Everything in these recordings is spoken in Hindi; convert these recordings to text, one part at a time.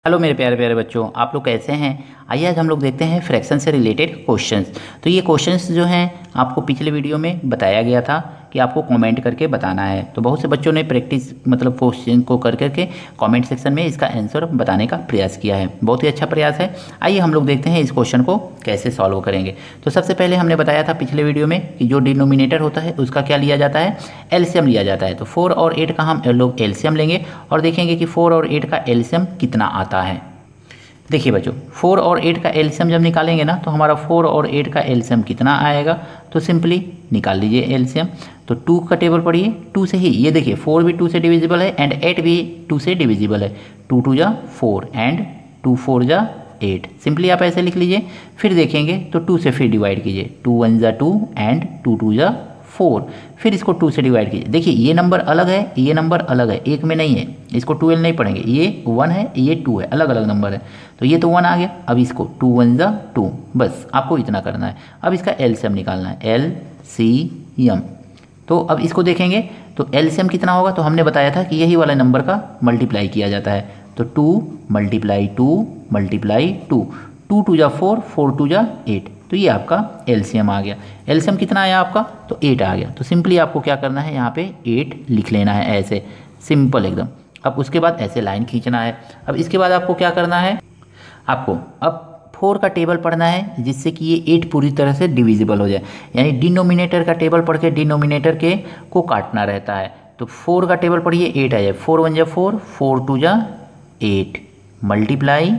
हेलो मेरे प्यारे प्यारे बच्चों, आप लोग कैसे हैं। आइए आज हम लोग देखते हैं फ्रैक्शन से रिलेटेड क्वेश्चंस। तो ये क्वेश्चंस जो हैं आपको पिछले वीडियो में बताया गया था कि आपको कमेंट करके बताना है। तो बहुत से बच्चों ने प्रैक्टिस क्वेश्चन को कर करके कमेंट सेक्शन में इसका आंसर बताने का प्रयास किया है। बहुत ही अच्छा प्रयास है। आइए हम लोग देखते हैं इस क्वेश्चन को कैसे सॉल्व करेंगे। तो सबसे पहले हमने बताया था पिछले वीडियो में कि जो डिनोमिनेटर होता है उसका क्या लिया जाता है, एलसीएम लिया जाता है। तो 4 और 8 का हम लोग एलसीएम लेंगे और देखेंगे कि 4 और 8 का एलसीएम कितना आता है। देखिए बच्चों, 4 और 8 का एलसीएम जब निकालेंगे ना तो हमारा 4 और 8 का एलसीएम कितना आएगा, तो सिंपली निकाल लीजिए एलसीएम। तो 2 का टेबल पढ़िए, 2 से ही ये देखिए 4 भी 2 से डिविजिबल है एंड 8 भी 2 से डिविजिबल है। 2 2 जा 4 एंड 2 4 जा 8। सिंपली आप ऐसे लिख लीजिए। फिर देखेंगे तो 2 से फिर डिवाइड कीजिए, 2 1 जा 2 एंड 2 2 जा 4। फिर इसको 2 से डिवाइड कीजिए। देखिए ये नंबर अलग है, ये नंबर अलग है, एक में नहीं है। इसको 12 नहीं पढ़ेंगे, ये 1 है ये 2 है, अलग अलग नंबर है। तो ये तो 1 आ गया। अब इसको 2 1 जा 2, बस आपको इतना करना है। अब इसका एलसीएम निकालना है, एलसीएम। तो अब इसको देखेंगे तो एलसीएम कितना होगा, तो हमने बताया था कि यही वाला नंबर का मल्टीप्लाई किया जाता है। तो 2 मल्टीप्लाई 2 मल्टीप्लाई 2, 2 2 जा 4, 4 2 जा 8। तो ये आपका एलसीएम आ गया। एलसीएम कितना आया आपका, तो 8 आ गया। तो सिंपली आपको क्या करना है, यहाँ पे 8 लिख लेना है ऐसे, सिंपल एकदम। अब उसके बाद ऐसे लाइन खींचना है। अब इसके बाद आपको क्या करना है, आपको अब 4 का टेबल पढ़ना है जिससे कि ये 8 पूरी तरह से डिविजिबल हो जाए। यानी डिनोमिनेटर का टेबल पढ़ के डिनोमिनेटर के को काटना रहता है। तो 4 का टेबल पढ़िए, 8 आ जाए। 4 1 जा 4, 4 2 जा 8 मल्टीप्लाई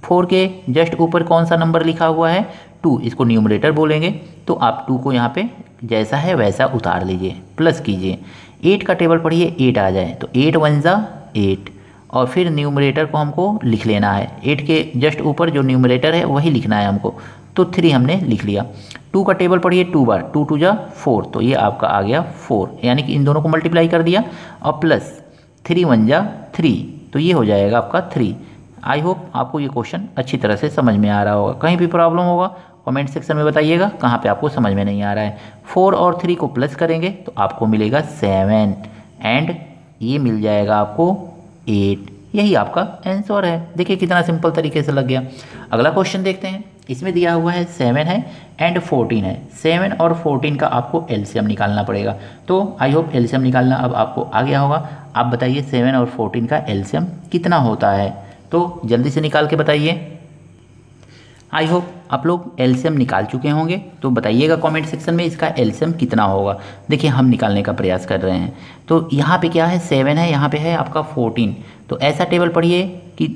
4 के जस्ट ऊपर कौन सा नंबर लिखा हुआ है, 2, इसको न्यूमरेटर बोलेंगे। तो आप 2 को यहाँ पे जैसा है वैसा उतार लीजिए, प्लस कीजिए। 8 का टेबल पढ़िए, 8 आ जाए। तो 8 1 जा 8 और फिर न्यूमरेटर को हमको लिख लेना है। 8 के जस्ट ऊपर जो न्यूमरेटर है वही लिखना है हमको। तो 3 हमने लिख लिया। 2 का टेबल पढ़िए 2 बार, 2 2 जा 4, तो ये आपका आ गया 4। यानी कि इन दोनों को मल्टीप्लाई कर दिया और प्लस 3 1 जा 3, तो ये हो जाएगा आपका 3। आई होप आपको ये क्वेश्चन अच्छी तरह से समझ में आ रहा होगा। कहीं भी प्रॉब्लम होगा कमेंट सेक्शन में बताइएगा कहाँ पे आपको समझ में नहीं आ रहा है। 4 और 3 को प्लस करेंगे तो आपको मिलेगा 7 एंड ये मिल जाएगा आपको 8। यही आपका आंसर है। देखिए कितना सिंपल तरीके से लग गया। अगला क्वेश्चन देखते हैं। इसमें दिया हुआ है 7 है एंड 14 है। 7 और 14 का आपको एलसीएम निकालना पड़ेगा। तो आई होप एलसीएम निकालना अब आपको आ गया होगा। आप बताइए 7 और 14 का एलसीएम कितना होता है, तो जल्दी से निकाल के बताइए। आई होप आप लोग एलसीएम निकाल चुके होंगे। तो बताइएगा कमेंट सेक्शन में इसका एलसीएम कितना होगा। देखिए हम निकालने का प्रयास कर रहे हैं। तो यहाँ पे क्या है, 7 है, यहाँ पे है आपका 14। तो ऐसा टेबल पढ़िए कि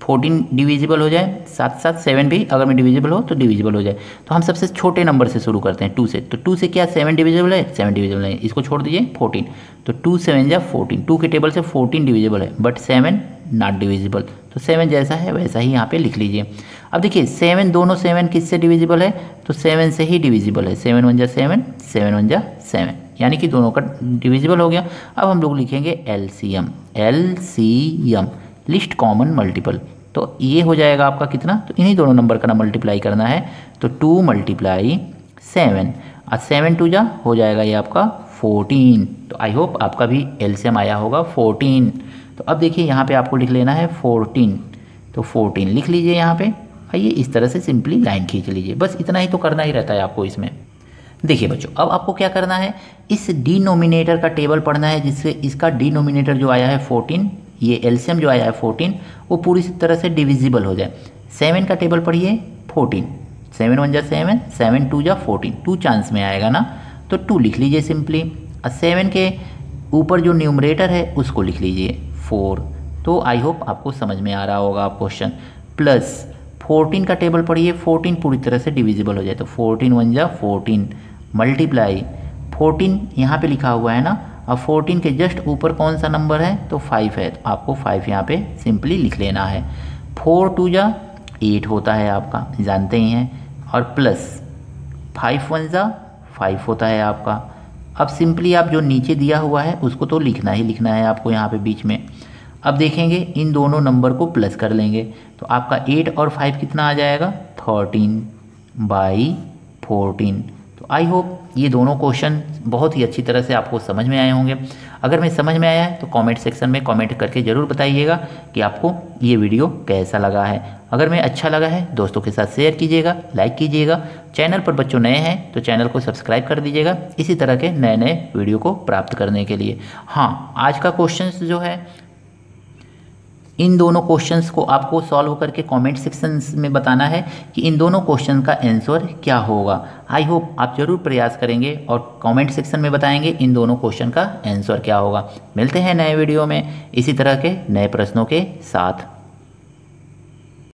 14 डिविजिबल हो जाए, साथ साथ 7 भी अगर में डिविजिबल हो तो डिविजिबल हो जाए। तो हम सबसे छोटे नंबर से शुरू करते हैं, 2 से। तो 2 से क्या 7 डिविजिबल है, 7 डिविजिबल है, इसको छोड़ दीजिए 14। तो 2 7 जा 14, 2 के टेबल से 14 डिविजिबल है बट 7 नॉट डिविजिबल। तो 7 जैसा है वैसा ही यहाँ पे लिख लीजिए। अब देखिए 7 दोनों 7 किससे डिविजिबल है, तो 7 से ही डिविजिबल है। 7 1 जा 7, 7 1 जा 7, यानी कि दोनों का डिविजिबल हो गया। अब हम लोग लिखेंगे LCM, LCM list common multiple. तो ये हो जाएगा आपका कितना, तो इन्हीं दोनों नंबर का ना मल्टीप्लाई करना है। तो 2 मल्टीप्लाई 7 और 7 2 जा हो जाएगा ये आपका 14। तो आई होप आपका भी एलसीएम आया होगा 14। तो अब देखिए यहाँ पे आपको लिख लेना है 14। तो 14 लिख लीजिए यहाँ पे। आइए इस तरह से सिंपली लाइन खींच लीजिए। बस इतना ही तो करना ही रहता है आपको इसमें। देखिए बच्चों, अब आपको क्या करना है, इस डिनोमिनेटर का टेबल पढ़ना है जिससे इसका डिनोमिनेटर जो आया है 14, ये एलसीएम जो आया है 14, वो पूरी तरह से डिविजिबल हो जाए। 7 का टेबल पढ़िए 14, 7 1 जा 7, 7 2 जा 14, 2 चांस में आएगा ना, तो 2 लिख लीजिए सिंपली। और 7 के ऊपर जो न्यूमरेटर है उसको लिख लीजिए 4। तो आई होप आपको समझ में आ रहा होगा आप क्वेश्चन। प्लस 14 का टेबल पढ़िए, 14 पूरी तरह से डिविजिबल हो जाए। तो 14 1 जा 14 मल्टीप्लाई 14 यहाँ पे लिखा हुआ है ना, अब 14 के जस्ट ऊपर कौन सा नंबर है, तो 5 है। तो आपको 5 यहाँ पे सिंपली लिख लेना है। 4 2 जा 8 होता है आपका, जानते ही हैं। और प्लस 5 1 जा 5 होता है आपका। अब सिंपली आप जो नीचे दिया हुआ है उसको तो लिखना ही लिखना है आपको यहाँ पे बीच में। अब देखेंगे इन दोनों नंबर को प्लस कर लेंगे तो आपका 8 और 5 कितना आ जाएगा, 13 बाई 14। तो आई होप ये दोनों क्वेश्चन बहुत ही अच्छी तरह से आपको समझ में आए होंगे। अगर मैं समझ में आया है तो कमेंट सेक्शन में कमेंट करके ज़रूर बताइएगा कि आपको ये वीडियो कैसा लगा है। अगर मैं अच्छा लगा है दोस्तों के साथ शेयर कीजिएगा, लाइक कीजिएगा। चैनल पर बच्चों नए हैं तो चैनल को सब्सक्राइब कर दीजिएगा इसी तरह के नए नए वीडियो को प्राप्त करने के लिए। हाँ, आज का क्वेश्चन जो है, इन दोनों क्वेश्चंस को आपको सॉल्व करके कमेंट सेक्शन में बताना है कि इन दोनों क्वेश्चन का आंसर क्या होगा। आई होप आप ज़रूर प्रयास करेंगे और कमेंट सेक्शन में बताएंगे इन दोनों क्वेश्चन का आंसर क्या होगा। मिलते हैं नए वीडियो में इसी तरह के नए प्रश्नों के साथ।